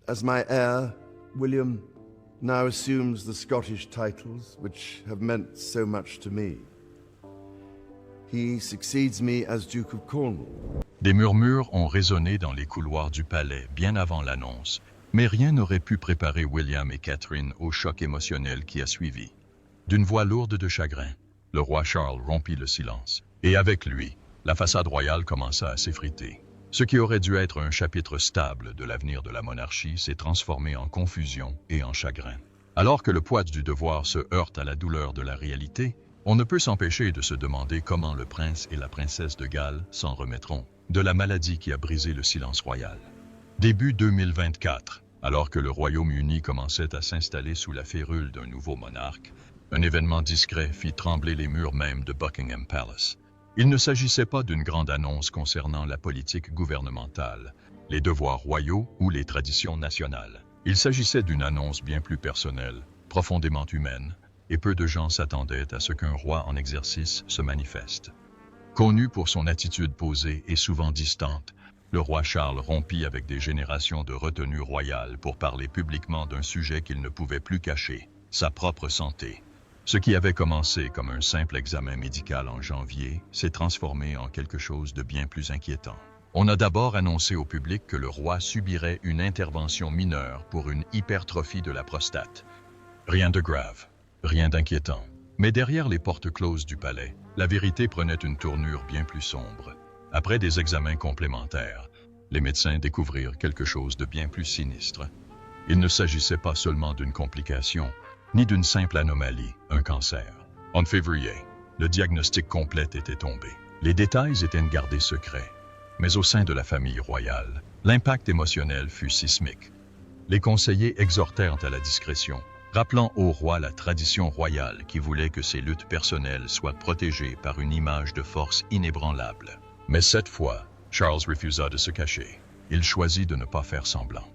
As my heir, William now assumes the Scottish titles which have meant so much to me. He succeeds me as Duke of Cornwall. Des murmures ont résonné dans les couloirs du palais bien avant l'annonce, mais rien n'aurait pu préparer William et Catherine au choc émotionnel qui a suivi. D'une voix lourde de chagrin, le roi Charles rompit le silence, et avec lui, la façade royale commença à s'effriter. Ce qui aurait dû être un chapitre stable de l'avenir de la monarchie s'est transformé en confusion et en chagrin. Alors que le poids du devoir se heurte à la douleur de la réalité, on ne peut s'empêcher de se demander comment le prince et la princesse de Galles s'en remettront de la maladie qui a brisé le silence royal. Début 2024, alors que le Royaume-Uni commençait à s'installer sous la férule d'un nouveau monarque, un événement discret fit trembler les murs même de Buckingham Palace. Il ne s'agissait pas d'une grande annonce concernant la politique gouvernementale, les devoirs royaux ou les traditions nationales. Il s'agissait d'une annonce bien plus personnelle, profondément humaine, et peu de gens s'attendaient à ce qu'un roi en exercice se manifeste. Connu pour son attitude posée et souvent distante, le roi Charles rompit avec des générations de retenues royales pour parler publiquement d'un sujet qu'il ne pouvait plus cacher, sa propre santé. Ce qui avait commencé comme un simple examen médical en janvier s'est transformé en quelque chose de bien plus inquiétant. On a d'abord annoncé au public que le roi subirait une intervention mineure pour une hypertrophie de la prostate. Rien de grave, rien d'inquiétant. Mais derrière les portes closes du palais, la vérité prenait une tournure bien plus sombre. Après des examens complémentaires, les médecins découvrirent quelque chose de bien plus sinistre. Il ne s'agissait pas seulement d'une complication, ni d'une simple anomalie, un cancer. En février, le diagnostic complet était tombé. Les détails étaient gardés secrets, mais au sein de la famille royale, l'impact émotionnel fut sismique. Les conseillers exhortèrent à la discrétion, rappelant au roi la tradition royale qui voulait que ses luttes personnelles soient protégées par une image de force inébranlable. Mais cette fois, Charles refusa de se cacher. Il choisit de ne pas faire semblant.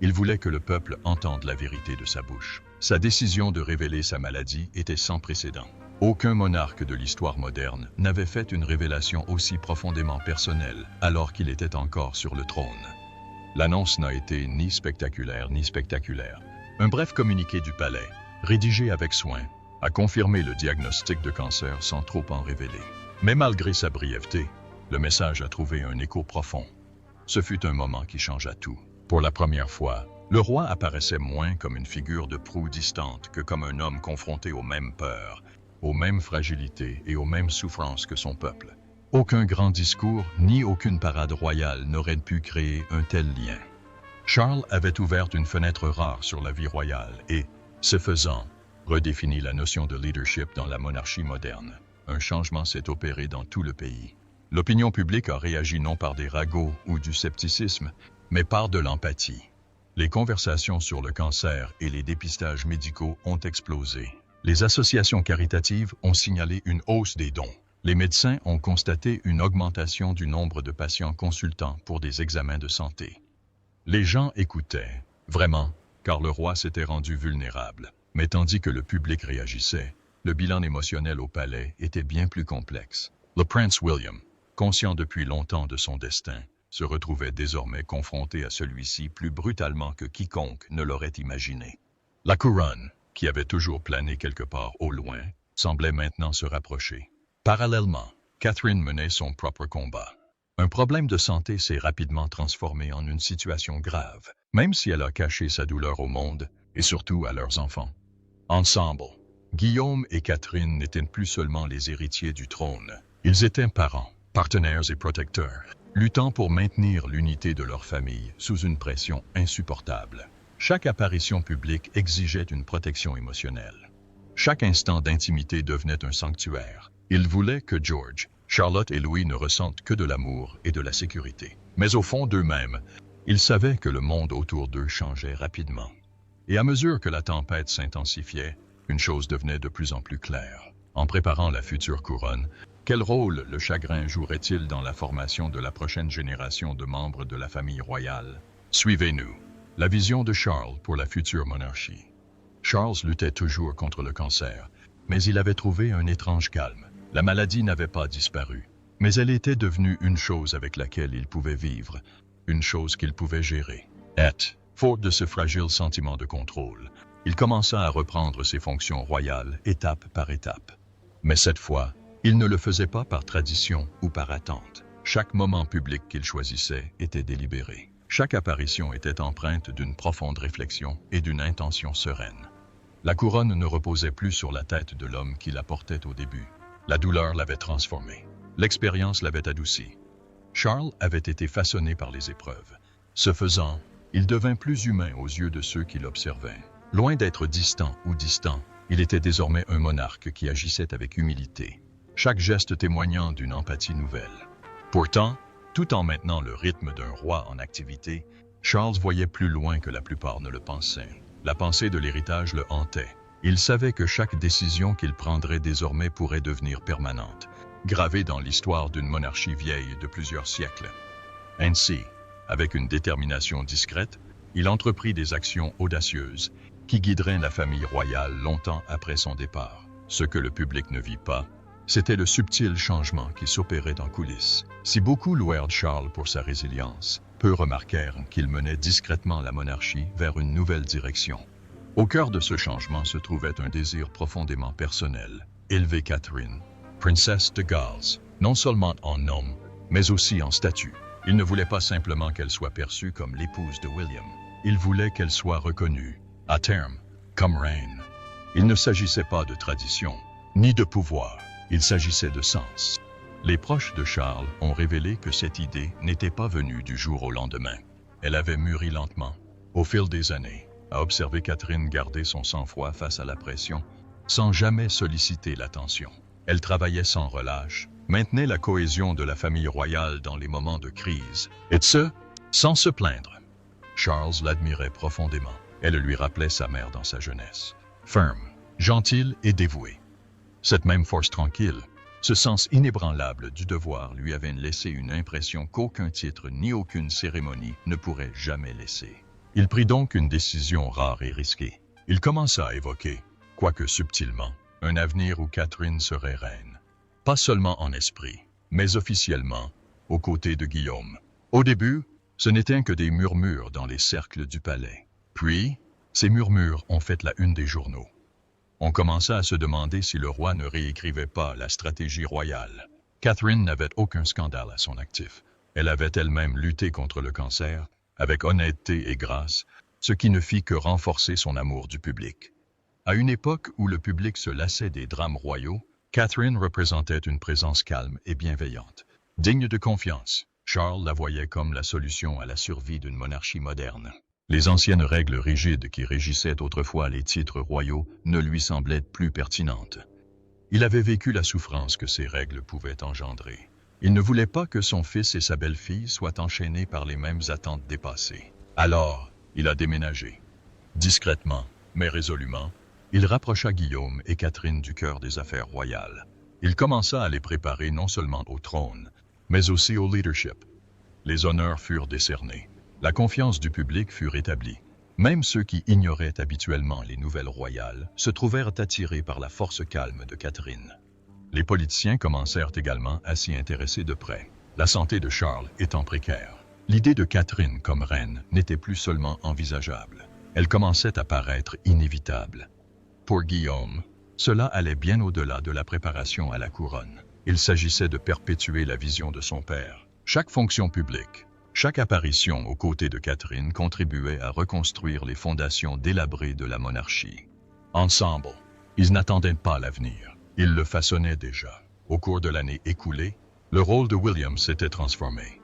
Il voulait que le peuple entende la vérité de sa bouche. Sa décision de révéler sa maladie était sans précédent. Aucun monarque de l'histoire moderne n'avait fait une révélation aussi profondément personnelle alors qu'il était encore sur le trône. L'annonce n'a été ni spectaculaire. Un bref communiqué du palais, rédigé avec soin, a confirmé le diagnostic de cancer sans trop en révéler. Mais malgré sa brièveté, le message a trouvé un écho profond. Ce fut un moment qui changea tout. Pour la première fois, le roi apparaissait moins comme une figure de proue distante que comme un homme confronté aux mêmes peurs, aux mêmes fragilités et aux mêmes souffrances que son peuple. Aucun grand discours ni aucune parade royale n'aurait pu créer un tel lien. Charles avait ouvert une fenêtre rare sur la vie royale et, ce faisant, redéfini la notion de leadership dans la monarchie moderne. Un changement s'est opéré dans tout le pays. L'opinion publique a réagi non par des ragots ou du scepticisme, mais par de l'empathie. Les conversations sur le cancer et les dépistages médicaux ont explosé. Les associations caritatives ont signalé une hausse des dons. Les médecins ont constaté une augmentation du nombre de patients consultants pour des examens de santé. Les gens écoutaient, vraiment, car le roi s'était rendu vulnérable. Mais tandis que le public réagissait, le bilan émotionnel au palais était bien plus complexe. Le prince William, conscient depuis longtemps de son destin, se retrouvait désormais confronté à celui-ci plus brutalement que quiconque ne l'aurait imaginé. La couronne, qui avait toujours plané quelque part au loin, semblait maintenant se rapprocher. Parallèlement, Catherine menait son propre combat. Un problème de santé s'est rapidement transformé en une situation grave, même si elle a caché sa douleur au monde, et surtout à leurs enfants. Ensemble, Guillaume et Catherine n'étaient plus seulement les héritiers du trône, ils étaient parents, partenaires et protecteurs, luttant pour maintenir l'unité de leur famille sous une pression insupportable. Chaque apparition publique exigeait une protection émotionnelle. Chaque instant d'intimité devenait un sanctuaire. Ils voulaient que George, Charlotte et Louis ne ressentent que de l'amour et de la sécurité. Mais au fond d'eux-mêmes, ils savaient que le monde autour d'eux changeait rapidement. Et à mesure que la tempête s'intensifiait, une chose devenait de plus en plus claire. En préparant la future couronne, quel rôle le chagrin jouerait-il dans la formation de la prochaine génération de membres de la famille royale? Suivez-nous. La vision de Charles pour la future monarchie. Charles luttait toujours contre le cancer, mais il avait trouvé un étrange calme. La maladie n'avait pas disparu, mais elle était devenue une chose avec laquelle il pouvait vivre, une chose qu'il pouvait gérer. Fort de ce fragile sentiment de contrôle, il commença à reprendre ses fonctions royales étape par étape. Mais cette fois, il ne le faisait pas par tradition ou par attente. Chaque moment public qu'il choisissait était délibéré. Chaque apparition était empreinte d'une profonde réflexion et d'une intention sereine. La couronne ne reposait plus sur la tête de l'homme qui la portait au début. La douleur l'avait transformé. L'expérience l'avait adouci. Charles avait été façonné par les épreuves. Ce faisant, il devint plus humain aux yeux de ceux qui l'observaient. Loin d'être distant ou distant, il était désormais un monarque qui agissait avec humilité, chaque geste témoignant d'une empathie nouvelle. Pourtant, tout en maintenant le rythme d'un roi en activité, Charles voyait plus loin que la plupart ne le pensaient. La pensée de l'héritage le hantait. Il savait que chaque décision qu'il prendrait désormais pourrait devenir permanente, gravée dans l'histoire d'une monarchie vieille de plusieurs siècles. Ainsi, avec une détermination discrète, il entreprit des actions audacieuses qui guideraient la famille royale longtemps après son départ. Ce que le public ne vit pas, c'était le subtil changement qui s'opérait en coulisses. Si beaucoup louèrent Charles pour sa résilience, peu remarquèrent qu'il menait discrètement la monarchie vers une nouvelle direction. Au cœur de ce changement se trouvait un désir profondément personnel, élever Catherine, princesse de Galles, non seulement en nom, mais aussi en statut. Il ne voulait pas simplement qu'elle soit perçue comme l'épouse de William. Il voulait qu'elle soit reconnue, à terme, comme reine. Il ne s'agissait pas de tradition, ni de pouvoir, il s'agissait de sens. Les proches de Charles ont révélé que cette idée n'était pas venue du jour au lendemain. Elle avait mûri lentement, au fil des années, à observer Catherine garder son sang-froid face à la pression, sans jamais solliciter l'attention. Elle travaillait sans relâche, maintenait la cohésion de la famille royale dans les moments de crise, et ce, sans se plaindre. Charles l'admirait profondément. Elle lui rappelait sa mère dans sa jeunesse. Ferme, gentille et dévouée. Cette même force tranquille, ce sens inébranlable du devoir lui avait laissé une impression qu'aucun titre ni aucune cérémonie ne pourrait jamais laisser. Il prit donc une décision rare et risquée. Il commença à évoquer, quoique subtilement, un avenir où Catherine serait reine. Pas seulement en esprit, mais officiellement, aux côtés de Guillaume. Au début, ce n'étaient que des murmures dans les cercles du palais. Puis, ces murmures ont fait la une des journaux. On commença à se demander si le roi ne réécrivait pas la stratégie royale. Catherine n'avait aucun scandale à son actif. Elle avait elle-même lutté contre le cancer, avec honnêteté et grâce, ce qui ne fit que renforcer son amour du public. À une époque où le public se lassait des drames royaux, Catherine représentait une présence calme et bienveillante. Digne de confiance, Charles la voyait comme la solution à la survie d'une monarchie moderne. Les anciennes règles rigides qui régissaient autrefois les titres royaux ne lui semblaient plus pertinentes. Il avait vécu la souffrance que ces règles pouvaient engendrer. Il ne voulait pas que son fils et sa belle-fille soient enchaînés par les mêmes attentes dépassées. Alors, il a déménagé. Discrètement, mais résolument, il rapprocha Guillaume et Catherine du cœur des affaires royales. Il commença à les préparer non seulement au trône, mais aussi au leadership. Les honneurs furent décernés. La confiance du public fut rétablie. Même ceux qui ignoraient habituellement les nouvelles royales se trouvèrent attirés par la force calme de Catherine. Les politiciens commencèrent également à s'y intéresser de près. La santé de Charles étant précaire, l'idée de Catherine comme reine n'était plus seulement envisageable. Elle commençait à paraître inévitable. Pour Guillaume, cela allait bien au-delà de la préparation à la couronne. Il s'agissait de perpétuer la vision de son père. Chaque fonction publique, chaque apparition aux côtés de Catherine contribuait à reconstruire les fondations délabrées de la monarchie. Ensemble, ils n'attendaient pas l'avenir, ils le façonnaient déjà. Au cours de l'année écoulée, le rôle de William s'était transformé.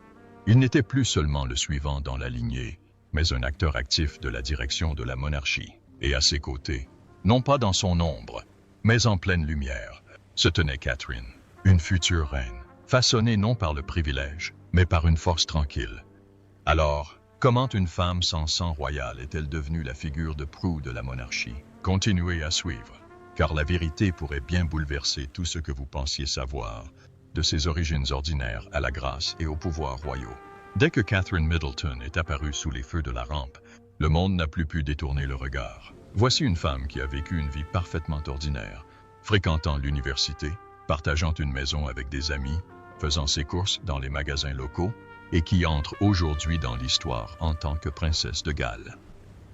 Il n'était plus seulement le suivant dans la lignée, mais un acteur actif de la direction de la monarchie. Et à ses côtés, non pas dans son ombre, mais en pleine lumière, se tenait Catherine, une future reine, façonnée non par le privilège, mais par une force tranquille. Alors, comment une femme sans sang royal est-elle devenue la figure de proue de la monarchie? Continuez à suivre, car la vérité pourrait bien bouleverser tout ce que vous pensiez savoir, de ses origines ordinaires à la grâce et au pouvoir royaux. Dès que Catherine Middleton est apparue sous les feux de la rampe, le monde n'a plus pu détourner le regard. Voici une femme qui a vécu une vie parfaitement ordinaire, fréquentant l'université, partageant une maison avec des amis, faisant ses courses dans les magasins locaux, et qui entre aujourd'hui dans l'histoire en tant que princesse de Galles.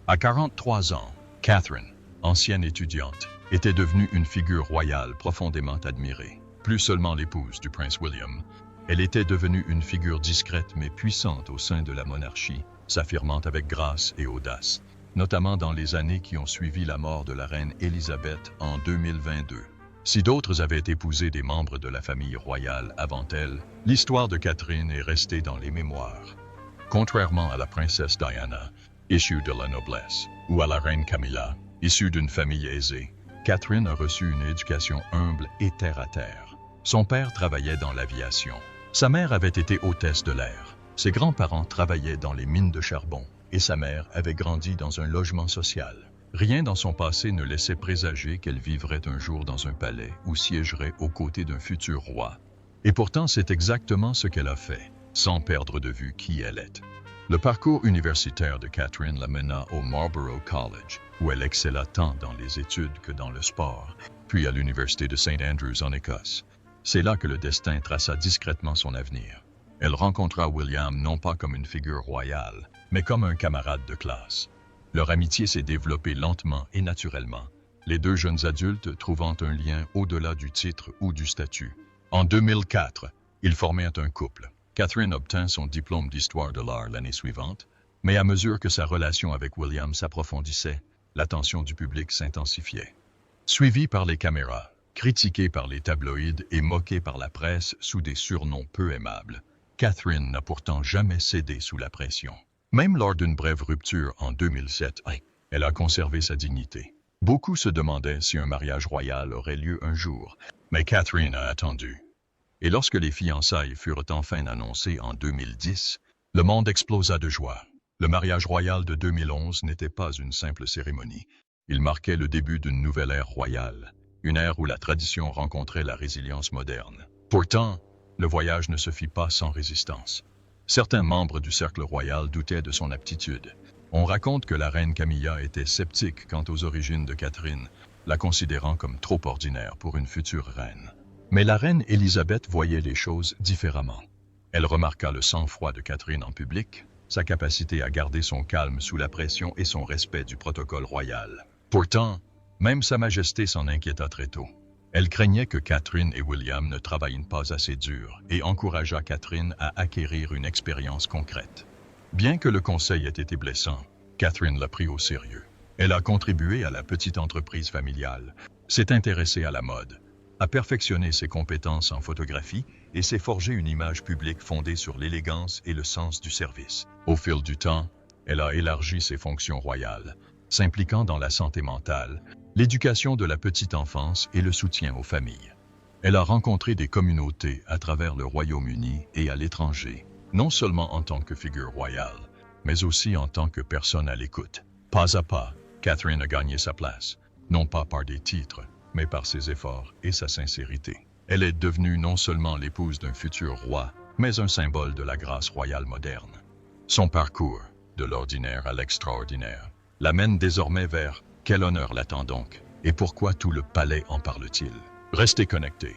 À 43 ans, Catherine, ancienne étudiante, était devenue une figure royale profondément admirée. Plus seulement l'épouse du prince William, elle était devenue une figure discrète mais puissante au sein de la monarchie, s'affirmant avec grâce et audace, notamment dans les années qui ont suivi la mort de la reine Élisabeth en 2022. Si d'autres avaient épousé des membres de la famille royale avant elle, l'histoire de Catherine est restée dans les mémoires. Contrairement à la princesse Diana, issue de la noblesse, ou à la reine Camilla, issue d'une famille aisée, Catherine a reçu une éducation humble et terre-à-terre. Son père travaillait dans l'aviation. Sa mère avait été hôtesse de l'air. Ses grands-parents travaillaient dans les mines de charbon et sa mère avait grandi dans un logement social. Rien dans son passé ne laissait présager qu'elle vivrait un jour dans un palais ou siégerait aux côtés d'un futur roi. Et pourtant, c'est exactement ce qu'elle a fait, sans perdre de vue qui elle est. Le parcours universitaire de Catherine la mena au Marlborough College, où elle excella tant dans les études que dans le sport, puis à l'université de St. Andrews en Écosse. C'est là que le destin traça discrètement son avenir. Elle rencontra William non pas comme une figure royale, mais comme un camarade de classe. Leur amitié s'est développée lentement et naturellement, les deux jeunes adultes trouvant un lien au-delà du titre ou du statut. En 2004, ils formaient un couple. Catherine obtint son diplôme d'histoire de l'art l'année suivante, mais à mesure que sa relation avec William s'approfondissait, l'attention du public s'intensifiait. Suivie par les caméras, critiquée par les tabloïds et moquée par la presse sous des surnoms peu aimables, Catherine n'a pourtant jamais cédé sous la pression. Même lors d'une brève rupture en 2007, elle a conservé sa dignité. Beaucoup se demandaient si un mariage royal aurait lieu un jour, mais Catherine a attendu. Et lorsque les fiançailles furent enfin annoncées en 2010, le monde explosa de joie. Le mariage royal de 2011 n'était pas une simple cérémonie. Il marquait le début d'une nouvelle ère royale, une ère où la tradition rencontrait la résilience moderne. Pourtant, le voyage ne se fit pas sans résistance. Certains membres du cercle royal doutaient de son aptitude. On raconte que la reine Camilla était sceptique quant aux origines de Catherine, la considérant comme trop ordinaire pour une future reine. Mais la reine Élisabeth voyait les choses différemment. Elle remarqua le sang-froid de Catherine en public, sa capacité à garder son calme sous la pression et son respect du protocole royal. Pourtant, même Sa Majesté s'en inquiéta très tôt. Elle craignait que Catherine et William ne travaillent pas assez dur et encouragea Catherine à acquérir une expérience concrète. Bien que le conseil ait été blessant, Catherine l'a pris au sérieux. Elle a contribué à la petite entreprise familiale, s'est intéressée à la mode, a perfectionné ses compétences en photographie et s'est forgé une image publique fondée sur l'élégance et le sens du service. Au fil du temps, elle a élargi ses fonctions royales, s'impliquant dans la santé mentale, l'éducation de la petite enfance et le soutien aux familles. Elle a rencontré des communautés à travers le Royaume-Uni et à l'étranger, non seulement en tant que figure royale, mais aussi en tant que personne à l'écoute. Pas à pas, Catherine a gagné sa place, non pas par des titres, mais par ses efforts et sa sincérité. Elle est devenue non seulement l'épouse d'un futur roi, mais un symbole de la grâce royale moderne. Son parcours, de l'ordinaire à l'extraordinaire, l'amène désormais vers « Quel honneur l'attend donc et pourquoi tout le palais en parle-t-il ?» Restez connectés.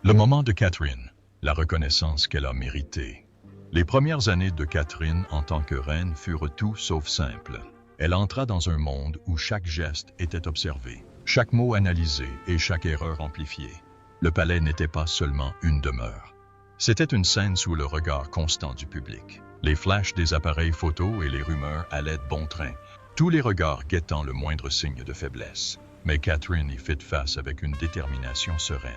Le moment de Catherine, la reconnaissance qu'elle a méritée. Les premières années de Catherine en tant que reine furent tout sauf simples. Elle entra dans un monde où chaque geste était observé, chaque mot analysé et chaque erreur amplifiée. Le palais n'était pas seulement une demeure. C'était une scène sous le regard constant du public. Les flashs des appareils photo et les rumeurs allaient de bon train, tous les regards guettant le moindre signe de faiblesse. Mais Catherine y fit face avec une détermination sereine.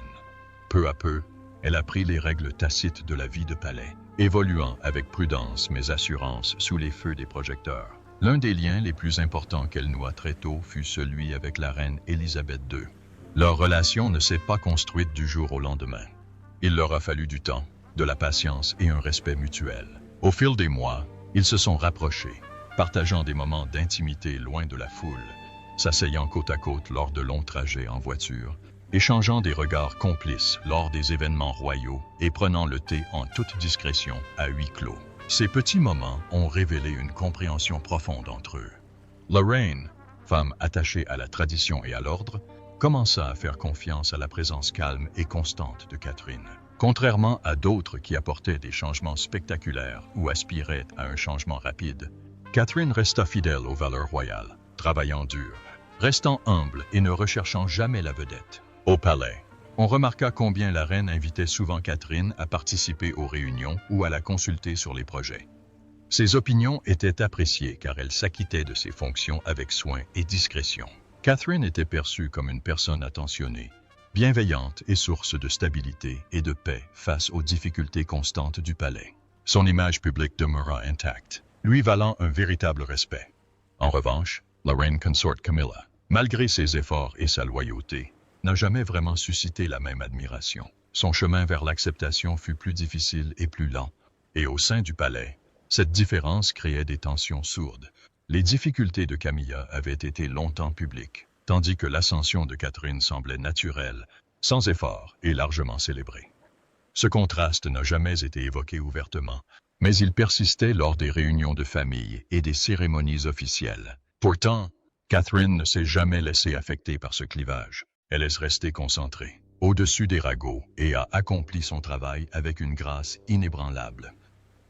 Peu à peu, elle apprit les règles tacites de la vie de palais, évoluant avec prudence mais assurance sous les feux des projecteurs. L'un des liens les plus importants qu'elle noua très tôt fut celui avec la reine Élisabeth II. Leur relation ne s'est pas construite du jour au lendemain. Il leur a fallu du temps, de la patience et un respect mutuel. Au fil des mois, ils se sont rapprochés, partageant des moments d'intimité loin de la foule, s'asseyant côte à côte lors de longs trajets en voiture, échangeant des regards complices lors des événements royaux et prenant le thé en toute discrétion à huis clos. Ces petits moments ont révélé une compréhension profonde entre eux. La reine, femme attachée à la tradition et à l'ordre, commença à faire confiance à la présence calme et constante de Catherine. Contrairement à d'autres qui apportaient des changements spectaculaires ou aspiraient à un changement rapide, Catherine resta fidèle aux valeurs royales, travaillant dur, restant humble et ne recherchant jamais la vedette. Au palais, on remarqua combien la reine invitait souvent Catherine à participer aux réunions ou à la consulter sur les projets. Ses opinions étaient appréciées car elle s'acquittait de ses fonctions avec soin et discrétion. Catherine était perçue comme une personne attentionnée, bienveillante et source de stabilité et de paix face aux difficultés constantes du palais. Son image publique demeura intacte, lui valant un véritable respect. En revanche, la reine consorte Camilla, malgré ses efforts et sa loyauté, n'a jamais vraiment suscité la même admiration. Son chemin vers l'acceptation fut plus difficile et plus lent, et au sein du palais, cette différence créait des tensions sourdes. Les difficultés de Camilla avaient été longtemps publiques, tandis que l'ascension de Catherine semblait naturelle, sans effort et largement célébrée. Ce contraste n'a jamais été évoqué ouvertement, mais il persistait lors des réunions de famille et des cérémonies officielles. Pourtant, Catherine ne s'est jamais laissée affecter par ce clivage. Elle est restée concentrée, au-dessus des ragots, et a accompli son travail avec une grâce inébranlable.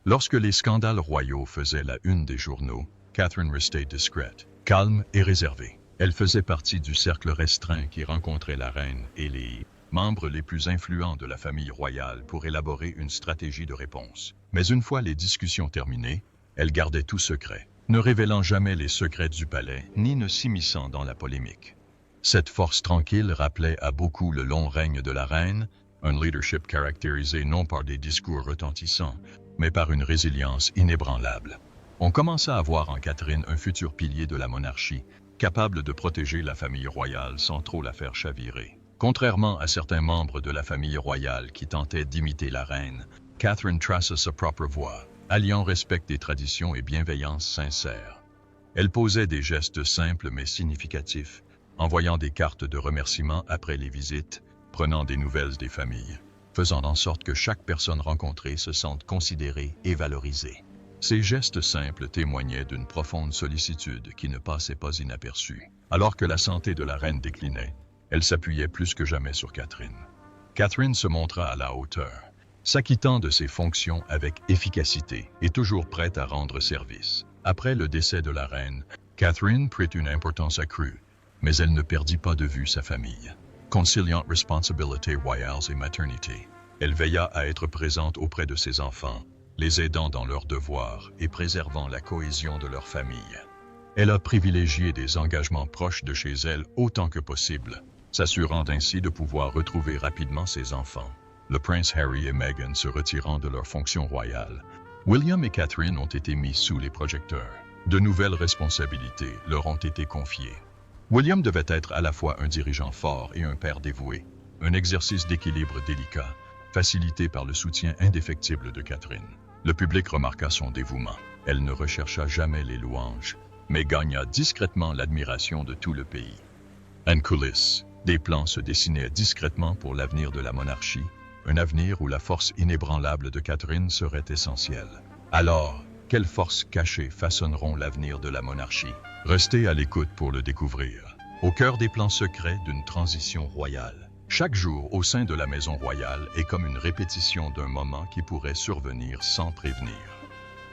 Lorsque les scandales royaux faisaient la une des journaux, Catherine restait discrète, calme et réservée. Elle faisait partie du cercle restreint qui rencontrait la reine et les membres les plus influents de la famille royale pour élaborer une stratégie de réponse. Mais une fois les discussions terminées, elle gardait tout secret, ne révélant jamais les secrets du palais ni ne s'immisçant dans la polémique. Cette force tranquille rappelait à beaucoup le long règne de la reine, un leadership caractérisé non par des discours retentissants, mais par une résilience inébranlable. On commença à voir en Catherine un futur pilier de la monarchie, capable de protéger la famille royale sans trop la faire chavirer. Contrairement à certains membres de la famille royale qui tentaient d'imiter la reine, Catherine traça sa propre voie, alliant respect des traditions et bienveillance sincère. Elle posait des gestes simples mais significatifs, envoyant des cartes de remerciement après les visites, prenant des nouvelles des familles, faisant en sorte que chaque personne rencontrée se sente considérée et valorisée. Ces gestes simples témoignaient d'une profonde sollicitude qui ne passait pas inaperçue. Alors que la santé de la reine déclinait, elle s'appuyait plus que jamais sur Catherine. Catherine se montra à la hauteur, s'acquittant de ses fonctions avec efficacité et toujours prête à rendre service. Après le décès de la reine, Catherine prit une importance accrue, mais elle ne perdit pas de vue sa famille. Conciliant responsabilités royales et maternité, elle veilla à être présente auprès de ses enfants, les aidant dans leurs devoirs et préservant la cohésion de leur famille. Elle a privilégié des engagements proches de chez elle autant que possible, s'assurant ainsi de pouvoir retrouver rapidement ses enfants. Le prince Harry et Meghan se retirant de leurs fonctions royales, William et Catherine ont été mis sous les projecteurs. De nouvelles responsabilités leur ont été confiées. William devait être à la fois un dirigeant fort et un père dévoué, un exercice d'équilibre délicat, facilité par le soutien indéfectible de Catherine. Le public remarqua son dévouement. Elle ne rechercha jamais les louanges, mais gagna discrètement l'admiration de tout le pays. En coulisses, des plans se dessinaient discrètement pour l'avenir de la monarchie, un avenir où la force inébranlable de Catherine serait essentielle. Alors, quelles forces cachées façonneront l'avenir de la monarchie? Restez à l'écoute pour le découvrir. Au cœur des plans secrets d'une transition royale. Chaque jour au sein de la maison royale est comme une répétition d'un moment qui pourrait survenir sans prévenir.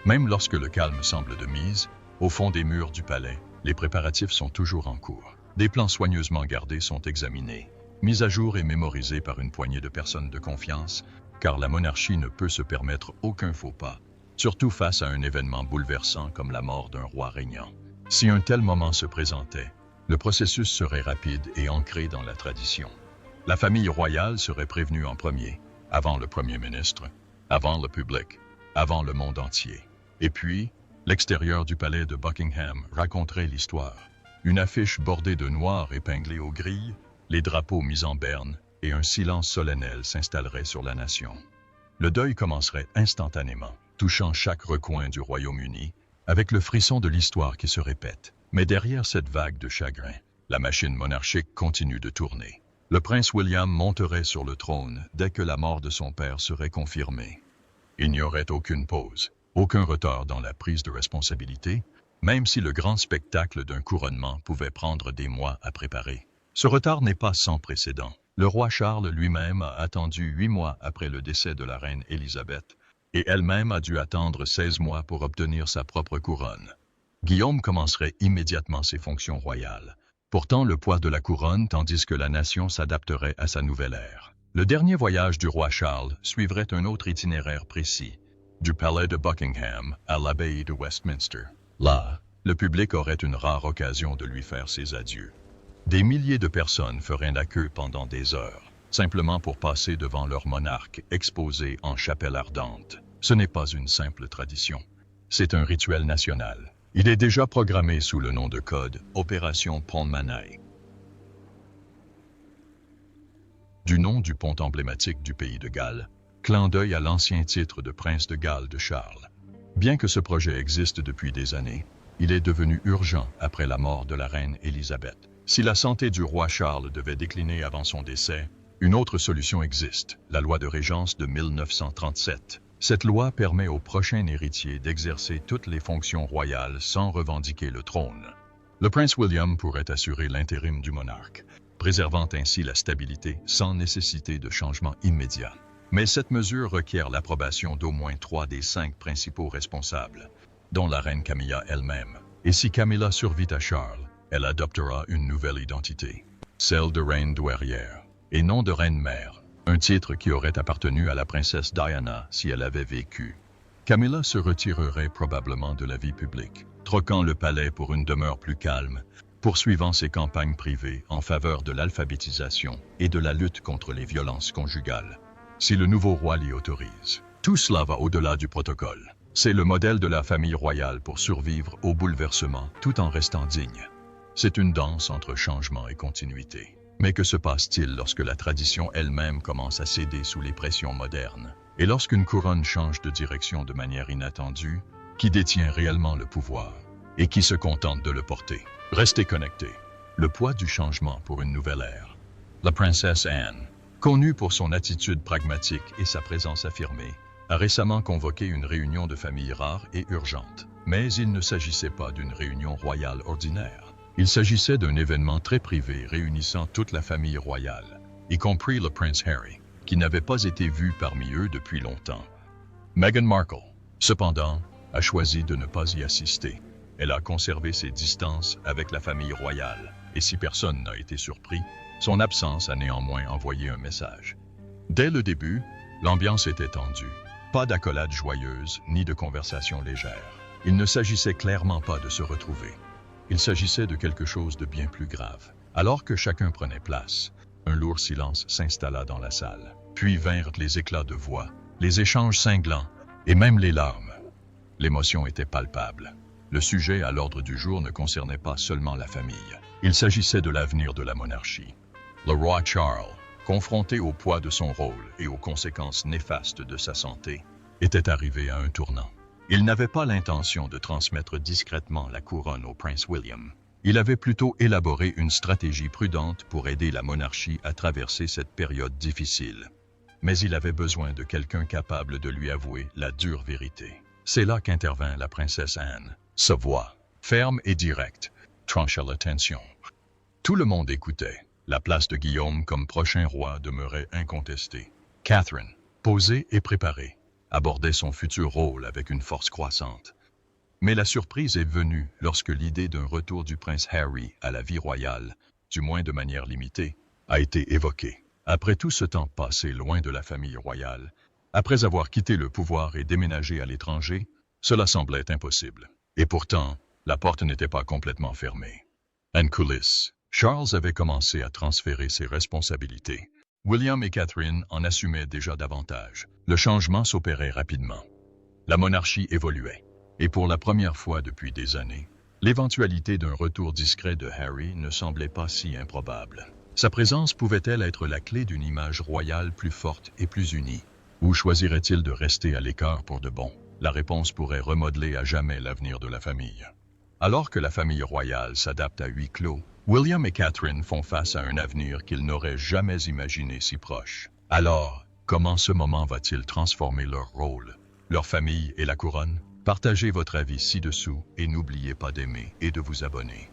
Même lorsque le calme semble de mise, au fond des murs du palais, les préparatifs sont toujours en cours. Des plans soigneusement gardés sont examinés, mis à jour et mémorisés par une poignée de personnes de confiance, car la monarchie ne peut se permettre aucun faux pas, surtout face à un événement bouleversant comme la mort d'un roi régnant. Si un tel moment se présentait, le processus serait rapide et ancré dans la tradition. La famille royale serait prévenue en premier, avant le Premier ministre, avant le public, avant le monde entier. Et puis, l'extérieur du palais de Buckingham raconterait l'histoire. Une affiche bordée de noir épinglée aux grilles, les drapeaux mis en berne, et un silence solennel s'installerait sur la nation. Le deuil commencerait instantanément, touchant chaque recoin du Royaume-Uni, avec le frisson de l'histoire qui se répète. Mais derrière cette vague de chagrin, la machine monarchique continue de tourner. Le prince William monterait sur le trône dès que la mort de son père serait confirmée. Il n'y aurait aucune pause, aucun retard dans la prise de responsabilité, même si le grand spectacle d'un couronnement pouvait prendre des mois à préparer. Ce retard n'est pas sans précédent. Le roi Charles lui-même a attendu 8 mois après le décès de la reine Élisabeth, et elle-même a dû attendre 16 mois pour obtenir sa propre couronne. Guillaume commencerait immédiatement ses fonctions royales, portant le poids de la couronne tandis que la nation s'adapterait à sa nouvelle ère. Le dernier voyage du roi Charles suivrait un autre itinéraire précis, du palais de Buckingham à l'abbaye de Westminster. Là, le public aurait une rare occasion de lui faire ses adieux. Des milliers de personnes feraient la queue pendant des heures, simplement pour passer devant leur monarque exposé en chapelle ardente. Ce n'est pas une simple tradition, c'est un rituel national. Il est déjà programmé sous le nom de code Opération Pont Manaï. Du nom du pont emblématique du pays de Galles, clin d'œil à l'ancien titre de prince de Galles de Charles. Bien que ce projet existe depuis des années, il est devenu urgent après la mort de la reine Élisabeth. Si la santé du roi Charles devait décliner avant son décès, une autre solution existe, la loi de régence de 1937. Cette loi permet au prochain héritier d'exercer toutes les fonctions royales sans revendiquer le trône. Le prince William pourrait assurer l'intérim du monarque, préservant ainsi la stabilité sans nécessité de changement immédiat. Mais cette mesure requiert l'approbation d'au moins 3 des 5 principaux responsables, dont la reine Camilla elle-même. Et si Camilla survit à Charles, elle adoptera une nouvelle identité, celle de reine douairière, et non de reine-mère, un titre qui aurait appartenu à la princesse Diana si elle avait vécu. Camilla se retirerait probablement de la vie publique, troquant le palais pour une demeure plus calme, poursuivant ses campagnes privées en faveur de l'alphabétisation et de la lutte contre les violences conjugales, si le nouveau roi l'y autorise. Tout cela va au-delà du protocole. C'est le modèle de la famille royale pour survivre au bouleversement tout en restant digne. C'est une danse entre changement et continuité. Mais que se passe-t-il lorsque la tradition elle-même commence à céder sous les pressions modernes? Et lorsqu'une couronne change de direction de manière inattendue, qui détient réellement le pouvoir et qui se contente de le porter? Restez connectés. Le poids du changement pour une nouvelle ère. La princesse Anne, connue pour son attitude pragmatique et sa présence affirmée, a récemment convoqué une réunion de famille rare et urgente. Mais il ne s'agissait pas d'une réunion royale ordinaire. Il s'agissait d'un événement très privé réunissant toute la famille royale, y compris le prince Harry, qui n'avait pas été vu parmi eux depuis longtemps. Meghan Markle, cependant, a choisi de ne pas y assister. Elle a conservé ses distances avec la famille royale, et si personne n'a été surpris, son absence a néanmoins envoyé un message. Dès le début, l'ambiance était tendue. Pas d'accolades joyeuses, ni de conversations légères. Il ne s'agissait clairement pas de se retrouver. Il s'agissait de quelque chose de bien plus grave. Alors que chacun prenait place, un lourd silence s'installa dans la salle. Puis vinrent les éclats de voix, les échanges cinglants, et même les larmes. L'émotion était palpable. Le sujet à l'ordre du jour ne concernait pas seulement la famille. Il s'agissait de l'avenir de la monarchie. Le roi Charles, confronté au poids de son rôle et aux conséquences néfastes de sa santé, était arrivé à un tournant. Il n'avait pas l'intention de transmettre discrètement la couronne au prince William. Il avait plutôt élaboré une stratégie prudente pour aider la monarchie à traverser cette période difficile. Mais il avait besoin de quelqu'un capable de lui avouer la dure vérité. C'est là qu'intervint la princesse Anne. Sa voix, ferme et directe, trancha la tension. Tout le monde écoutait. La place de Guillaume comme prochain roi demeurait incontestée. Catherine, posée et préparée, abordait son futur rôle avec une force croissante. Mais la surprise est venue lorsque l'idée d'un retour du prince Harry à la vie royale, du moins de manière limitée, a été évoquée. Après tout ce temps passé loin de la famille royale, après avoir quitté le pouvoir et déménagé à l'étranger, cela semblait impossible. Et pourtant, la porte n'était pas complètement fermée. En coulisses, Charles avait commencé à transférer ses responsabilités. William et Catherine en assumaient déjà davantage. Le changement s'opérait rapidement. La monarchie évoluait. Et pour la première fois depuis des années, l'éventualité d'un retour discret de Harry ne semblait pas si improbable. Sa présence pouvait-elle être la clé d'une image royale plus forte et plus unie? Ou choisirait-il de rester à l'écart pour de bon? La réponse pourrait remodeler à jamais l'avenir de la famille. Alors que la famille royale s'adapte à huis clos, William et Catherine font face à un avenir qu'ils n'auraient jamais imaginé si proche. Alors, comment ce moment va-t-il transformer leur rôle, leur famille et la couronne? Partagez votre avis ci-dessous et n'oubliez pas d'aimer et de vous abonner.